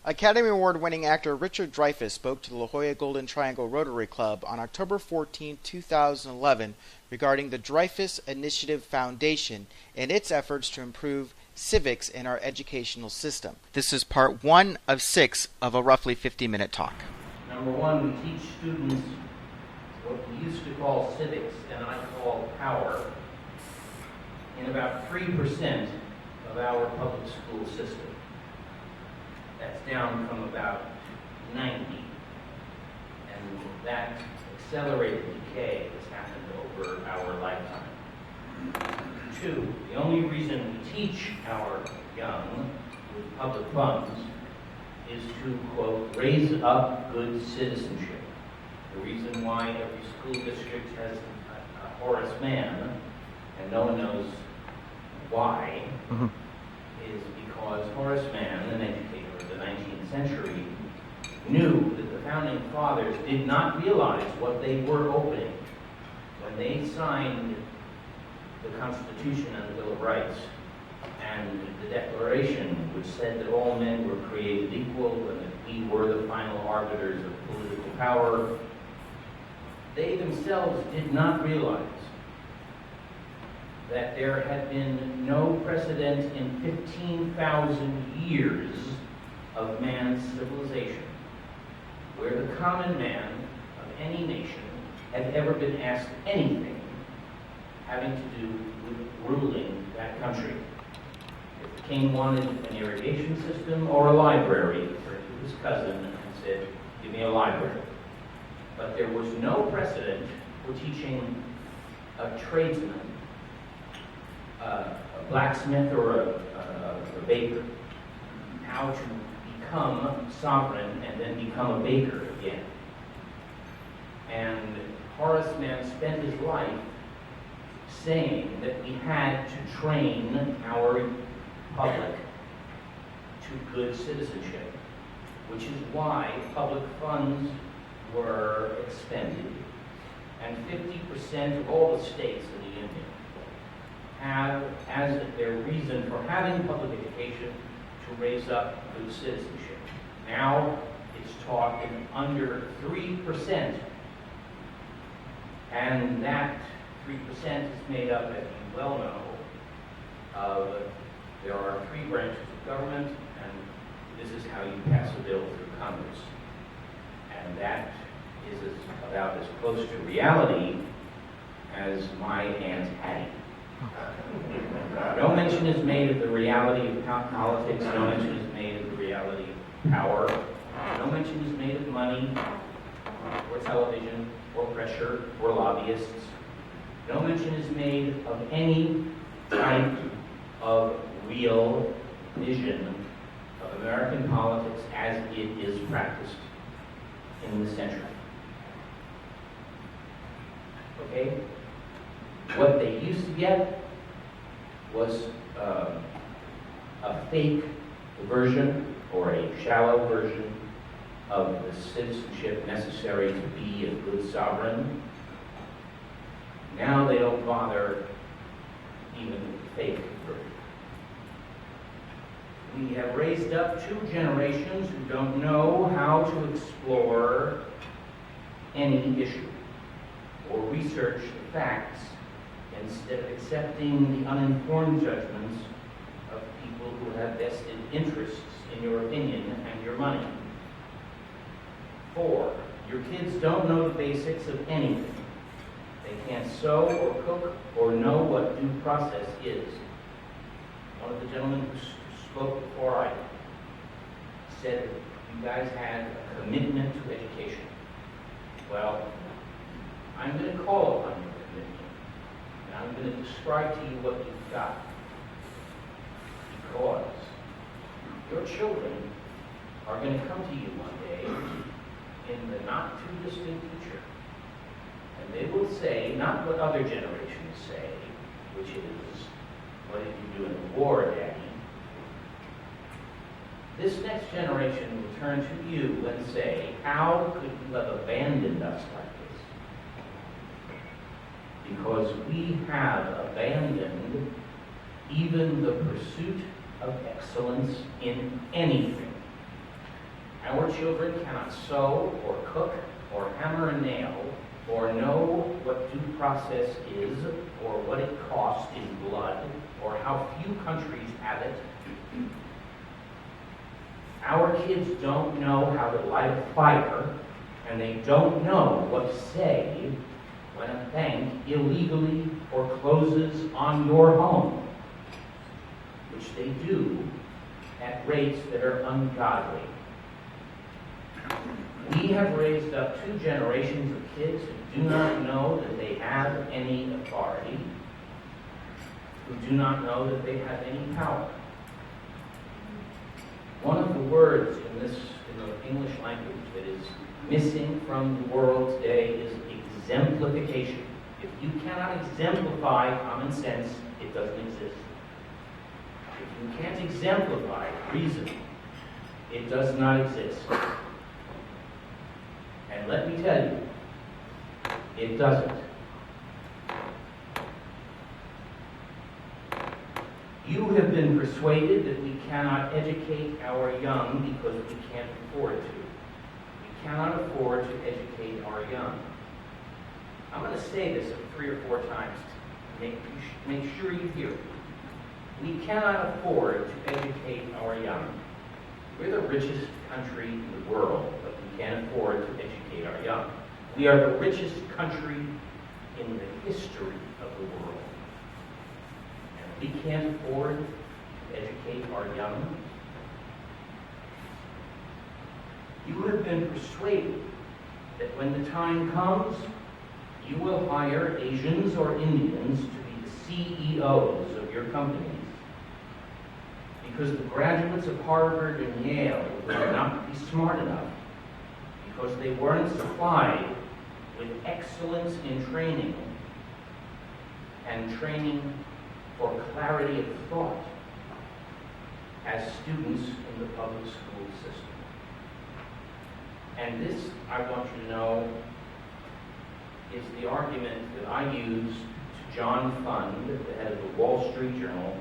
Academy Award-winning actor Richard Dreyfuss spoke to the LaJolla Golden Triangle Rotary Club on October 14, 2011 regarding the Dreyfuss Initiative Foundation and its efforts to improve civics in our educational system. This is part 1 of 6 of a roughly 50-minute talk. Number one, we teach students what we used to call civics and I call power in about 3% of our public school system. That's down from about 90. And that accelerated decay has happened over our lifetime. 2, the only reason we teach our young with public funds is to, quote, raise up good citizenship. The reason why every school district has a Horace Mann, and no one knows why, is because Horace Mann, an educator of the 19th century, knew that the founding fathers did not realize what they were opening when they signed the Constitution and the Bill of Rights and the Declaration, which said that all men were created equal and that we were the final arbiters of political power. They themselves did not realize that there had been no precedent in 15,000 years of man's civilization where the common man of any nation had ever been asked anything having to do with ruling that country. If the king wanted an irrigation system or a library, he turned to his cousin and said, "Give me a library." But there was no precedent for teaching a tradesman, a blacksmith or a baker, how to become sovereign and then become a baker again. And Horace Mann spent his life saying that we had to train our public to good citizenship, which is why public funds were expended. And 50% of all the states in the Union have as their reason for having public education to raise up good citizenship. Now it's taught in under 3%. And that 3% is made up, as you well know, of there are 3 branches of government, and this is how you pass a bill through Congress. And that is about as close to reality as my Aunt Hattie. No mention is made of the reality of politics, no mention is made of the reality of power, no mention is made of money, or television, or pressure, or lobbyists. No mention is made of any type of real vision of American politics as it is practiced in this century. Okay? What they used to get was a fake version or a shallow version of the citizenship necessary to be a good sovereign. Now they don't bother even with the fake version. We have raised up 2 generations who don't know how to explore any issue or research the facts instead of accepting the uninformed judgments of people who have vested interests in your opinion and your money. 4, your kids don't know the basics of anything. They can't sew or cook or know what due process is. One of the gentlemen who spoke before I said that you guys had a commitment to education. Well, I'm going to call upon your commitment, and I'm going to describe to you what you've got. Because your children are going to come to you one day in the not-too-distant future, and they will say, not what other generations say, which is, "What did you do in the war, Daddy?" This next generation will turn to you and say, "How could you have abandoned us like this?" Because we have abandoned even the pursuit of excellence in anything. Our children cannot sew or cook or hammer a nail or know what due process is or what it costs in blood or how few countries have it. Our kids don't know how to light a fire, and they don't know what to say when a bank illegally forecloses on your home, which they do at rates that are ungodly. We have raised up 2 generations of kids who do not know that they have any authority, who do not know that they have any power. One of the words in the English language that is missing from the world today is exemplification. If you cannot exemplify common sense, it doesn't exist. If you can't exemplify reason, it does not exist. And let me tell you, it doesn't. You have been persuaded that we cannot educate our young because we can't afford to. We cannot afford to educate our young. I'm going to say this 3 or 4 times to make sure you hear it. We cannot afford to educate our young. We're the richest country in the world, but we can't afford to educate our young. We are the richest country in the history of the world. We can't afford to educate our young. You have been persuaded that when the time comes, you will hire Asians or Indians to be the CEOs of your companies. Because the graduates of Harvard and Yale will not be smart enough, because they weren't supplied with excellence in training and training for clarity of thought as students in the public school system. And this, I want you to know, is the argument that I used to John Fund, the head of the Wall Street Journal,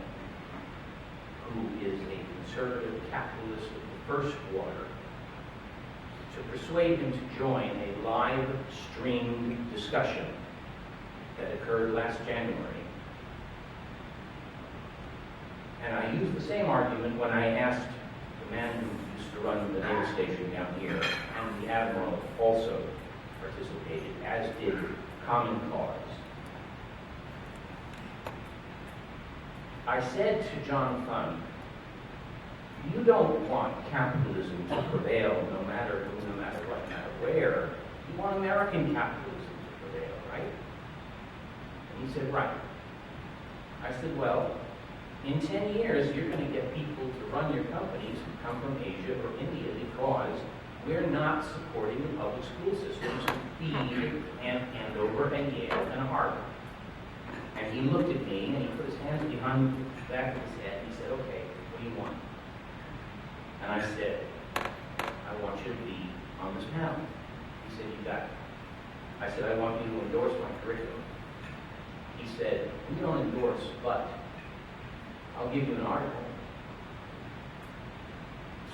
who is a conservative capitalist of the first water, to persuade him to join a live streamed discussion that occurred last January. And I used the same argument when I asked the man who used to run the naval station down here, and the admiral also participated, as did Common Cause. I said to John Fund, you don't want capitalism to prevail no matter who, no matter what, no matter where. You want American capitalism to prevail, right? And he said, right. I said, well, in 10 years, you're going to get people to run your companies who come from Asia or India because we're not supporting the public school systems to feed Andover and Yale and Harvard. And he looked at me and he put his hands behind the back of his head and he said, okay, what do you want? And I said, I want you to be on this panel. He said, you got it. I said, I want you to endorse my curriculum. He said, we don't endorse, but I'll give you an article.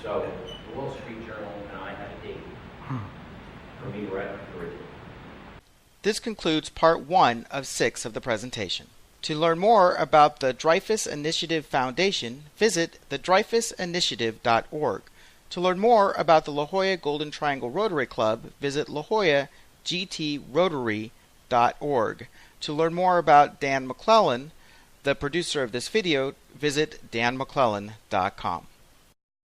So the Wall Street Journal and I had a date for me to write my curriculum. This concludes part 1 of 6 of the presentation. To learn more about the Dreyfuss Initiative Foundation, visit thedreyfussinitiative.org. To learn more about the LaJolla Golden Triangle Rotary Club, visit lajollagtrotary.org. To learn more about Dan McLellan, the producer of this video, visit danmclellan.com.